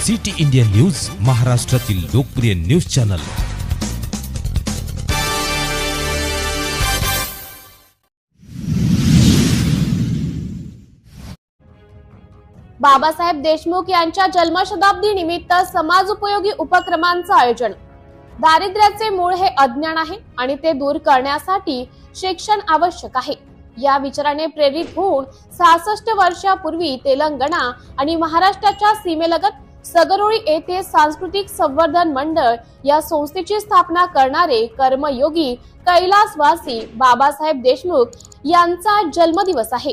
City India news, महाराष्ट्रातील लोकप्रिय news channel. Babasaheb Deshmukh यांच्या जन्मशताब्दी निमित्त समाज उपयोगी उपक्रमांचे आयोजन। दारिद्र्याचे मूळ हे अज्ञान आहे आणि ते दूर करण्यासाठी शिक्षण आवश्यक आहे। या विचाराने प्रेरित होऊन 66 वर्षापूर्वी तेलंगणा आणि महाराष्ट्राच्या सीमेलगत सगरोळी येथे सांस्कृतिक संवर्धन मंडळ या संस्थेची स्थापना करणारे कर्मयोगी कैलासवासी बाबासाहेब देशमुख यांचा जन्मदिवस आहे।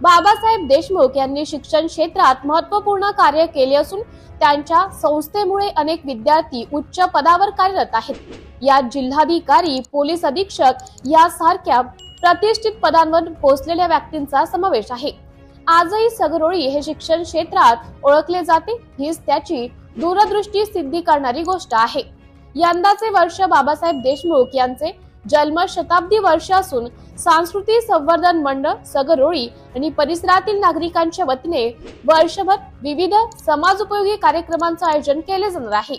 बाबासाहेब देशमुख यांनी शिक्षण क्षेत्रात महत्त्वपूर्ण कार्य केले असून त्यांच्या संस्थेमुळे अनेक विद्यार्थी उच्च पदावर कार्यरत आहेत। यात जिल्हाधिकारी, पोलीस अधीक्षक यासारख्या प्रतिष्ठित पदांवर पोहोचलेल्या व्यक्तींचा समावेश आहे। आजही सगरोळी हे शिक्षण क्षेत्रात ओळखले जाते, हीच त्याची दूरदृष्टी सिद्धी करणारी गोष्ट आहे। यंदाचे वर्ष बाबासाहेब देशमुख यांचे जन्मशताब्दी वर्ष असून सांस्कृतिक संवर्धन मंडळ सगरोळी आणि परिसरातील नागरिकांच्या वतीने वर्षभर विविध समाजोपयोगी कार्यक्रमांचे आयोजन केले जाणार आहे।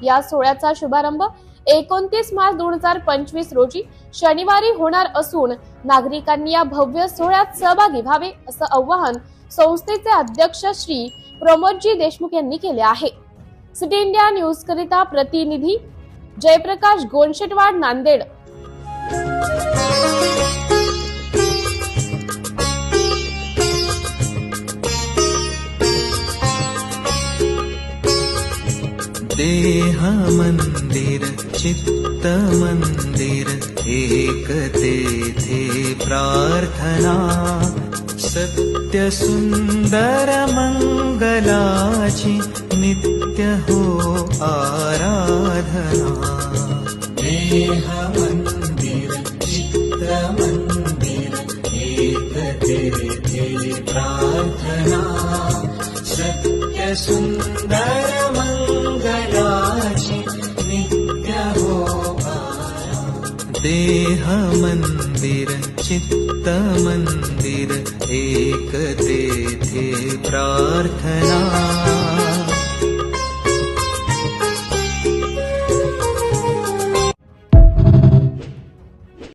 या सोहळ्याचा शुभारंभ 29 मार्च 2025 रोजी शनिवारी होणार असून नागरिकांनी या भव्य सोहळ्यात सहभागी व्हावे असं आवाहन संस्थेचे अध्यक्ष श्री प्रमोदजी देशमुख यांनी केले आहे। सिटी इंडिया न्यूज करिता प्रतिनिधी जयप्रकाश गोंशेटवाड, नांदेड। देह मंदिर चित्त मंदिर एक तेथे प्रार्थना, सत्य सुंदर मंगलाची नित्य हो आराधना। देह मंदिर चित्त मंदिर एक तेथे प्रार्थना, सत्य सुंदर मंगलाची नित्य हो आराधना। देह मंदिर चित्त मंदिर एक तेथे प्रार्थना।